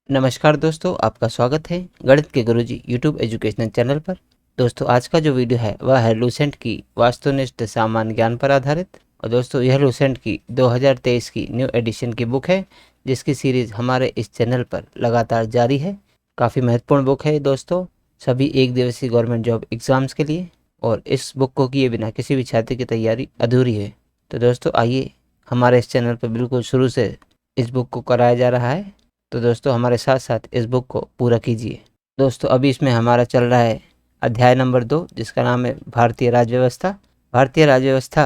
नमस्कार दोस्तों, आपका स्वागत है गणित के गुरुजी यूट्यूब एजुकेशनल चैनल पर। दोस्तों, आज का जो वीडियो है वह है लूसेंट की वास्तुनिष्ठ सामान्य ज्ञान पर आधारित। और दोस्तों, यह लूसेंट की 2023 की न्यू एडिशन की बुक है, जिसकी सीरीज हमारे इस चैनल पर लगातार जारी है। काफ़ी महत्वपूर्ण बुक है दोस्तों, सभी एक दिवसीय गवर्नमेंट जॉब एग्जाम्स के लिए। और इस बुक को किए बिना किसी भी छात्र की तैयारी अधूरी है। तो दोस्तों, आइए हमारे इस चैनल पर बिल्कुल शुरू से इस बुक को कराया जा रहा है। तो दोस्तों, हमारे साथ साथ इस बुक को पूरा कीजिए। दोस्तों, अभी इसमें हमारा चल रहा है अध्याय नंबर 2, जिसका नाम है भारतीय राज्य व्यवस्था। भारतीय राज्य व्यवस्था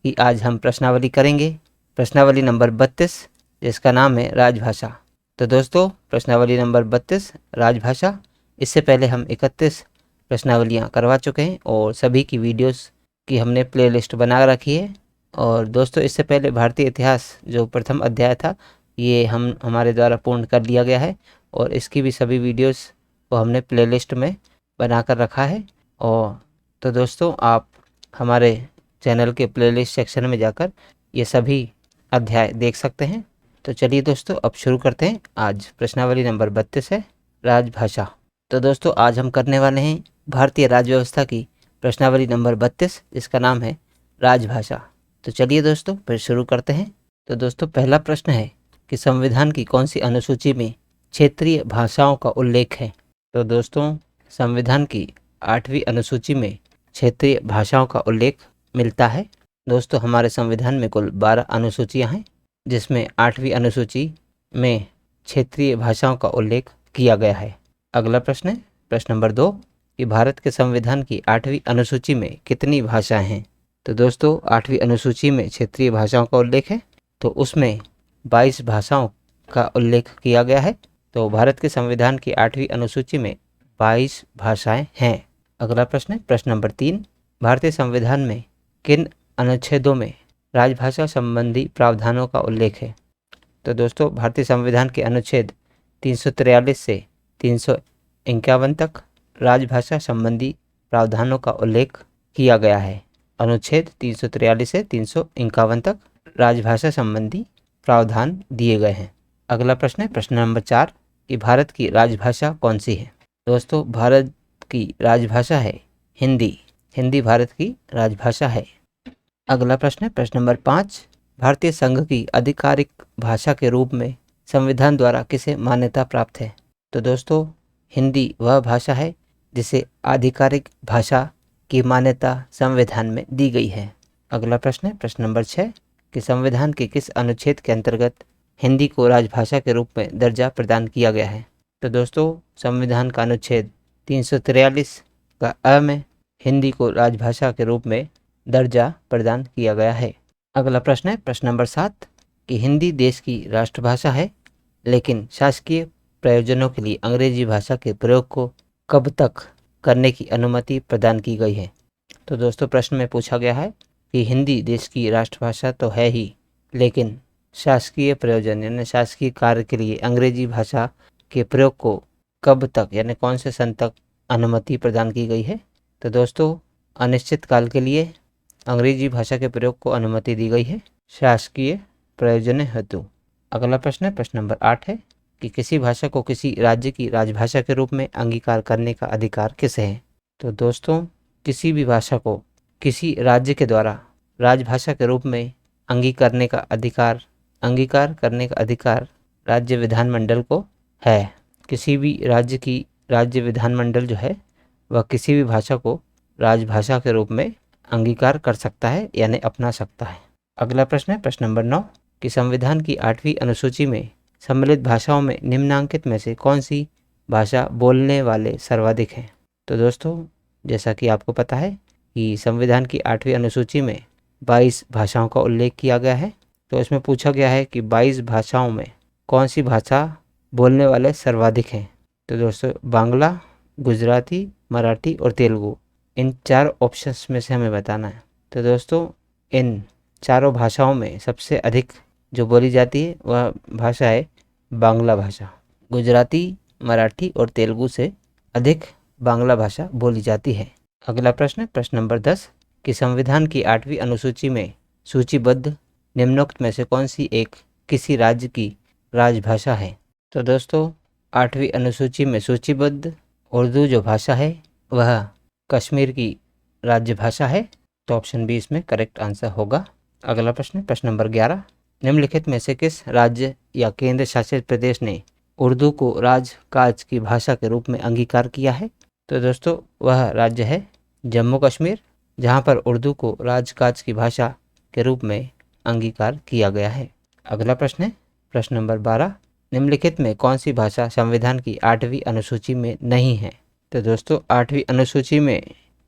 की आज हम प्रश्नावली करेंगे, प्रश्नावली नंबर 32, जिसका नाम है राजभाषा। तो दोस्तों, प्रश्नावली नंबर 32 राजभाषा। इससे पहले हम 31 प्रश्नावलियाँ करवा चुके हैं और सभी की वीडियोस की हमने प्लेलिस्ट बना रखी है। और दोस्तों, इससे पहले भारतीय इतिहास जो प्रथम अध्याय था, ये हमारे द्वारा पूर्ण कर लिया गया है और इसकी भी सभी वीडियोस को हमने प्लेलिस्ट में बनाकर रखा है। और तो दोस्तों, आप हमारे चैनल के प्लेलिस्ट सेक्शन में जाकर ये सभी अध्याय देख सकते हैं। तो चलिए दोस्तों, अब शुरू करते हैं। आज प्रश्नावली नंबर 32 है राजभाषा। तो दोस्तों, आज हम करने वाले हैं भारतीय राज्य व्यवस्था की प्रश्नावली नंबर 32, जिसका नाम है राजभाषा। तो चलिए दोस्तों, फिर शुरू करते हैं। तो दोस्तों, पहला प्रश्न है कि संविधान की कौन सी अनुसूची में क्षेत्रीय भाषाओं का उल्लेख है। तो दोस्तों, संविधान की 8वीं अनुसूची में क्षेत्रीय भाषाओं का उल्लेख मिलता है। दोस्तों, हमारे संविधान में कुल 12 अनुसूचियां हैं, जिसमें 8वीं अनुसूची में क्षेत्रीय भाषाओं का उल्लेख किया गया है। अगला प्रश्न है प्रश्न नंबर 2 कि भारत के संविधान की 8वीं अनुसूची में कितनी भाषाएं हैं। तो दोस्तों, 8वीं अनुसूची में क्षेत्रीय भाषाओं का उल्लेख है, तो उसमें 22 भाषाओं का उल्लेख किया गया है। तो भारत के संविधान की 8वीं अनुसूची में 22 भाषाएं हैं। अगला प्रश्न है प्रश्न नंबर 3, भारतीय संविधान में किन अनुच्छेदों में राजभाषा संबंधी प्रावधानों का उल्लेख है। तो दोस्तों, भारतीय संविधान के अनुच्छेद 343 से 351 तक राजभाषा संबंधी प्रावधानों का उल्लेख किया गया है। अनुच्छेद 343 से 351 तक राजभाषा संबंधी प्रावधान दिए गए हैं। अगला प्रश्न है प्रश्न नंबर 4 कि भारत की राजभाषा कौन सी है। दोस्तों, भारत की राजभाषा है हिंदी। हिंदी भारत की राजभाषा है। अगला प्रश्न है प्रश्न नंबर 5, भारतीय संघ की आधिकारिक भाषा के रूप में संविधान द्वारा किसे मान्यता प्राप्त है। तो दोस्तों, हिंदी वह भाषा है जिसे आधिकारिक भाषा की मान्यता संविधान में दी गई है। अगला प्रश्न है प्रश्न नंबर 6 कि संविधान के किस अनुच्छेद के अंतर्गत हिंदी को राजभाषा के रूप में दर्जा प्रदान किया गया है। तो दोस्तों, संविधान का अनुच्छेद 343 का अ में हिंदी को राजभाषा के रूप में दर्जा प्रदान किया गया है। अगला प्रश्न है प्रश्न नंबर 7 कि हिंदी देश की राष्ट्रभाषा है, लेकिन शासकीय प्रयोजनों के लिए अंग्रेजी भाषा के प्रयोग को कब तक करने की अनुमति प्रदान की गई है। तो दोस्तों, प्रश्न में पूछा गया है कि हिंदी देश की राष्ट्रभाषा तो है ही, लेकिन शासकीय प्रयोजन यानी शासकीय कार्य के लिए अंग्रेजी भाषा के प्रयोग को कब तक यानी कौन से सन तक अनुमति प्रदान की गई है। तो दोस्तों, अनिश्चित काल के लिए अंग्रेजी भाषा के प्रयोग को अनुमति दी गई है शासकीय प्रयोजन हेतु। अगला प्रश्न है प्रश्न नंबर 8 है कि किसी भाषा को किसी राज्य की राजभाषा के रूप में अंगीकार करने का अधिकार किसे है। तो दोस्तों, किसी भी भाषा को किसी राज्य के द्वारा राजभाषा के रूप में अंगीकार करने का अधिकार राज्य विधानमंडल को है। किसी भी राज्य की राज्य विधानमंडल जो है वह किसी भी भाषा को राजभाषा के रूप में अंगीकार कर सकता है यानी अपना सकता है। अगला प्रश्न है प्रश्न नंबर 9 कि संविधान की 8वीं अनुसूची में सम्मिलित भाषाओं में निम्नांकित में से कौन सी भाषा बोलने वाले सर्वाधिक हैं। तो दोस्तों, जैसा कि आपको पता है कि संविधान की 8वीं अनुसूची में 22 भाषाओं का उल्लेख किया गया है। तो इसमें पूछा गया है कि 22 भाषाओं में कौन सी भाषा बोलने वाले सर्वाधिक हैं। तो दोस्तों, बांग्ला, गुजराती, मराठी और तेलुगु, इन 4 ऑप्शंस में से हमें बताना है। तो दोस्तों, इन चारों भाषाओं में सबसे अधिक जो बोली जाती है वह भाषा है बांग्ला भाषा। गुजराती, मराठी और तेलुगु से अधिक बांग्ला भाषा बोली जाती है। अगला प्रश्न प्रश्न नंबर 10 कि संविधान की 8वीं अनुसूची में सूचीबद्ध निम्नोक्त में से कौन सी एक किसी राज्य की राजभाषा है। तो दोस्तों, 8वीं अनुसूची में सूचीबद्ध उर्दू जो भाषा है वह कश्मीर की राज्य भाषा है। तो ऑप्शन बी इसमें करेक्ट आंसर होगा। अगला प्रश्न, प्रश्न नंबर 11, निम्नलिखित में से किस राज्य या केंद्र शासित प्रदेश ने उर्दू को राजकाज की भाषा के रूप में अंगीकार किया है? तो दोस्तों वह राज्य है जम्मू कश्मीर, जहां पर उर्दू को राजकाज की भाषा के रूप में अंगीकार किया गया है। अगला प्रश्न है प्रश्न नंबर 12, निम्नलिखित में कौन सी भाषा संविधान की 8वीं अनुसूची में नहीं है? तो दोस्तों 8वीं अनुसूची में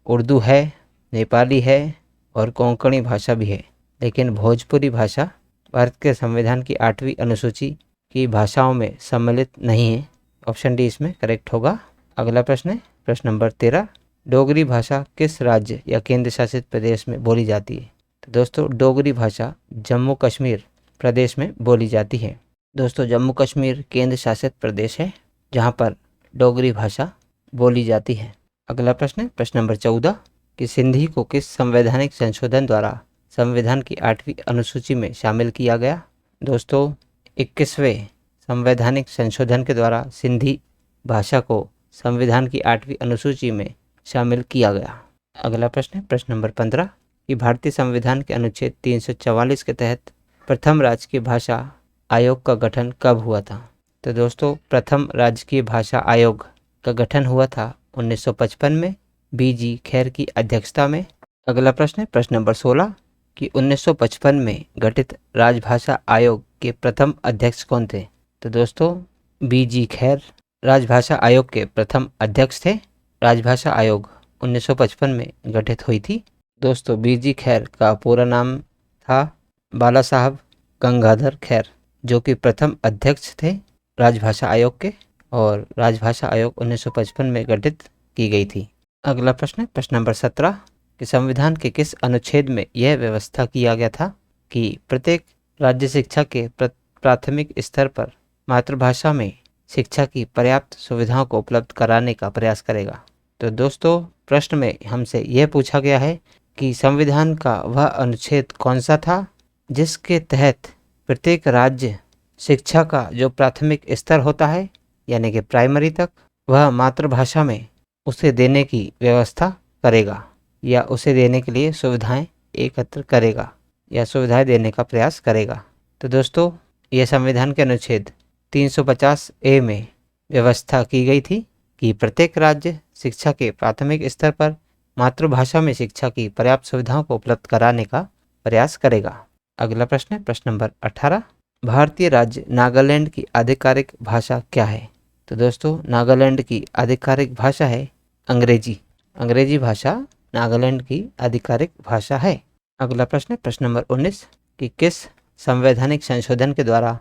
उर्दू है, नेपाली है और कोंकणी भाषा भी है, लेकिन भोजपुरी भाषा भारत के संविधान की 8वीं अनुसूची की भाषाओं में सम्मिलित नहीं है। ऑप्शन डी इसमें करेक्ट होगा। अगला प्रश्न है प्रश्न नंबर 13, डोगरी भाषा किस राज्य या केंद्र शासित प्रदेश में बोली जाती है? तो दोस्तों डोगरी भाषा जम्मू कश्मीर प्रदेश में बोली जाती है। दोस्तों जम्मू कश्मीर केंद्र शासित प्रदेश है जहां पर डोगरी भाषा बोली जाती है। अगला प्रश्न है प्रश्न नंबर 14, कि सिंधी को किस संवैधानिक संशोधन द्वारा संविधान की 8वीं अनुसूची में शामिल किया गया? दोस्तों 21वें संवैधानिक संशोधन के द्वारा सिंधी भाषा को संविधान की 8वीं अनुसूची में शामिल किया गया। अगला प्रश्न है प्रश्न नंबर 15, कि भारतीय संविधान के अनुच्छेद 344 के तहत प्रथम राजकीय भाषा आयोग का गठन कब हुआ था? तो दोस्तों प्रथम राजकीय भाषा आयोग का गठन हुआ था 1955 में बीजी खैर की अध्यक्षता में। अगला प्रश्न है प्रश्न नंबर 16, कि 1955 में गठित राजभाषा आयोग के प्रथम अध्यक्ष कौन थे? तो दोस्तों बीजी खैर राजभाषा आयोग के प्रथम अध्यक्ष थे। राजभाषा आयोग 1955 में गठित हुई थी। दोस्तों बीजी खैर का पूरा नाम था बाला साहब गंगाधर खैर, जो कि प्रथम अध्यक्ष थे राजभाषा आयोग के, और राजभाषा आयोग 1955 में गठित की गई थी। अगला प्रश्न है प्रश्न नंबर 17, कि संविधान के किस अनुच्छेद में यह व्यवस्था किया गया था कि प्रत्येक राज्य शिक्षा के प्राथमिक स्तर पर मातृभाषा में शिक्षा की पर्याप्त सुविधाओं को उपलब्ध कराने का प्रयास करेगा? तो दोस्तों प्रश्न में हमसे यह पूछा गया है कि संविधान का वह अनुच्छेद कौन सा था जिसके तहत प्रत्येक राज्य शिक्षा का जो प्राथमिक स्तर होता है यानी कि प्राइमरी तक, वह मातृभाषा में उसे देने की व्यवस्था करेगा या उसे देने के लिए सुविधाएं एकत्र करेगा या सुविधाएं देने का प्रयास करेगा। तो दोस्तों यह संविधान के अनुच्छेद 350A में व्यवस्था की गई थी कि प्रत्येक राज्य शिक्षा के प्राथमिक स्तर पर मातृभाषा में शिक्षा की पर्याप्त सुविधाओं को उपलब्ध कराने का प्रयास करेगा। अगला प्रश्न है प्रश्न नंबर 18, भारतीय राज्य नागालैंड की आधिकारिक भाषा क्या है? तो दोस्तों नागालैंड की आधिकारिक भाषा है अंग्रेजी। अंग्रेजी भाषा नागालैंड की आधिकारिक भाषा है। अगला प्रश्न है प्रश्न नंबर 19, कि किस संवैधानिक संशोधन के द्वारा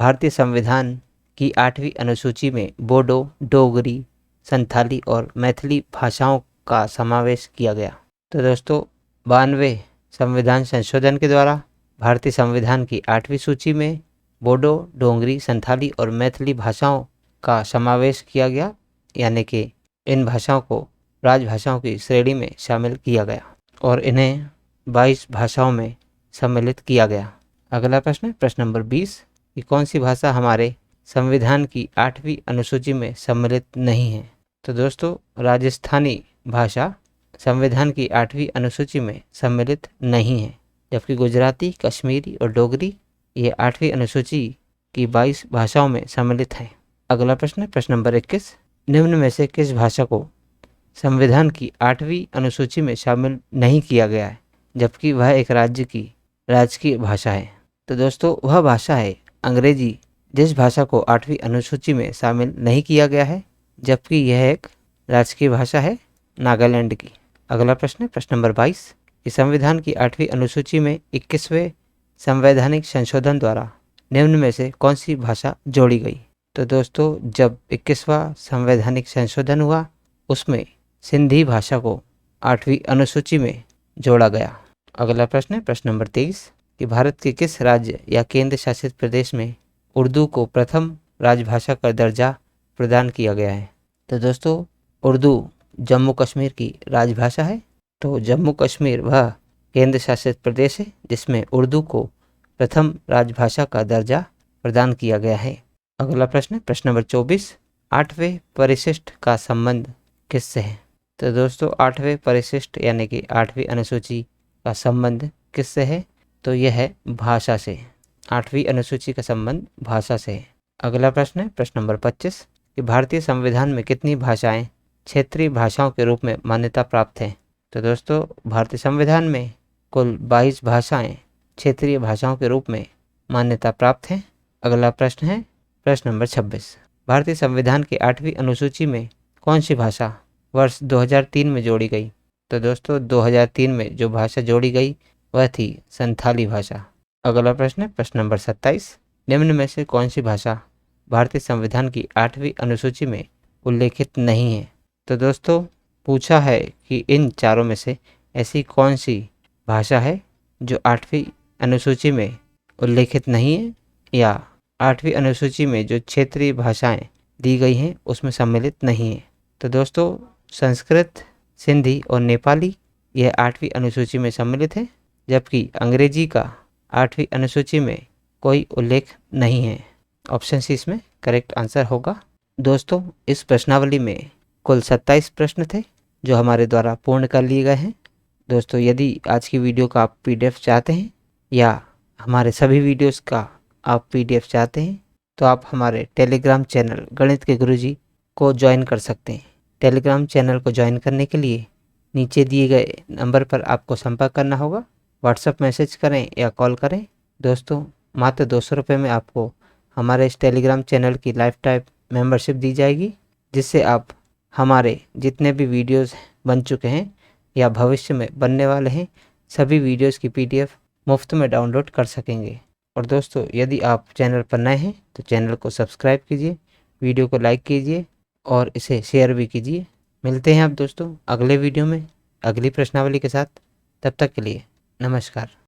भारतीय संविधान की 8वीं अनुसूची में बोडो, डोगरी, संथाली और मैथिली भाषाओं का समावेश किया गया? तो दोस्तों 92वें संविधान संशोधन के द्वारा भारतीय संविधान की 8वीं सूची में बोडो, डोगरी, संथाली और मैथिली भाषाओं का समावेश किया गया, यानी कि इन भाषाओं को राजभाषाओं की श्रेणी में शामिल किया गया और इन्हें 22 भाषाओं में सम्मिलित किया गया। अगला प्रश्न है प्रश्न नंबर 20, कि कौन सी भाषा हमारे संविधान की 8वीं अनुसूची में सम्मिलित नहीं है? तो दोस्तों राजस्थानी भाषा संविधान की 8वीं अनुसूची में सम्मिलित नहीं है, जबकि गुजराती, कश्मीरी और डोगरी ये 8वीं अनुसूची की 22 भाषाओं में सम्मिलित हैं। अगला प्रश्न है प्रश्न नंबर 21, निम्न में से किस भाषा को संविधान की 8वीं अनुसूची में शामिल नहीं किया गया है जबकि वह एक राज्य की राजकीय भाषा है? तो दोस्तों वह भाषा है अंग्रेजी, जिस भाषा को 8वीं अनुसूची में शामिल नहीं किया गया है जबकि यह एक राजकीय भाषा है नागालैंड की। अगला प्रश्न है प्रश्न नंबर 22, कि संविधान की 8वीं अनुसूची में 21वें संवैधानिक संशोधन द्वारा निम्न में से कौन सी भाषा जोड़ी गई? तो दोस्तों जब 21वां संवैधानिक संशोधन हुआ उसमें सिंधी भाषा को 8वीं अनुसूची में जोड़ा गया। अगला प्रश्न है प्रश्न नंबर 23, कि भारत के किस राज्य या केंद्र शासित प्रदेश में उर्दू को प्रथम राजभाषा का दर्जा प्रदान किया गया है? तो दोस्तों उर्दू जम्मू कश्मीर की राजभाषा है। तो जम्मू कश्मीर वह केंद्र शासित प्रदेश है जिसमें उर्दू को प्रथम राजभाषा का दर्जा प्रदान किया गया है। अगला प्रश्न, प्रश्न नंबर 24, 8वें परिशिष्ट का संबंध किससे है? तो दोस्तों 8वें परिशिष्ट यानी कि 8वीं अनुसूची का संबंध किससे है? तो यह है भाषा से। 8वीं अनुसूची का संबंध भाषा से है। अगला प्रश्न है प्रश्न नंबर 25 कि भारतीय संविधान में कितनी भाषाएं क्षेत्रीय भाषाओं के रूप में मान्यता प्राप्त हैं? तो दोस्तों भारतीय संविधान में कुल 22 भाषाएं क्षेत्रीय भाषाओं के रूप में मान्यता प्राप्त हैं। अगला प्रश्न है प्रश्न नंबर 26, भारतीय संविधान की 8वीं अनुसूची में कौन सी भाषा वर्ष 2003 में जोड़ी गई? तो दोस्तों 2003 में जो भाषा जोड़ी गई वह थी संथाली भाषा। अगला प्रश्न है प्रश्न नंबर 27, निम्न में से कौन सी भाषा भारतीय संविधान की 8वीं अनुसूची में उल्लेखित नहीं है? तो दोस्तों पूछा है कि इन चारों में से ऐसी कौन सी भाषा है जो 8वीं अनुसूची में उल्लेखित नहीं है या 8वीं अनुसूची में जो क्षेत्रीय भाषाएं दी गई हैं उसमें सम्मिलित नहीं है। तो दोस्तों संस्कृत, सिंधी और नेपाली यह 8वीं अनुसूची में सम्मिलित है, जबकि अंग्रेजी का 8वीं अनुसूची में कोई उल्लेख नहीं है। ऑप्शन सी इसमें करेक्ट आंसर होगा। दोस्तों इस प्रश्नावली में कुल 27 प्रश्न थे जो हमारे द्वारा पूर्ण कर लिए गए हैं। दोस्तों यदि आज की वीडियो का आप PDF चाहते हैं या हमारे सभी वीडियोस का आप PDF चाहते हैं तो आप हमारे टेलीग्राम चैनल गणित के गुरुजी को ज्वाइन कर सकते हैं। टेलीग्राम चैनल को ज्वाइन करने के लिए नीचे दिए गए नंबर पर आपको संपर्क करना होगा। व्हाट्सएप मैसेज करें या कॉल करें। दोस्तों मात्र 200 रुपये में आपको हमारे इस टेलीग्राम चैनल की लाइफ टाइम मेंबरशिप दी जाएगी, जिससे आप हमारे जितने भी वीडियोस बन चुके हैं या भविष्य में बनने वाले हैं सभी वीडियोस की PDF मुफ्त में डाउनलोड कर सकेंगे। और दोस्तों यदि आप चैनल पर नए हैं तो चैनल को सब्सक्राइब कीजिए, वीडियो को लाइक कीजिए और इसे शेयर भी कीजिए। मिलते हैं आप दोस्तों अगले वीडियो में अगली प्रश्नावली के साथ। तब तक के लिए नमस्कार।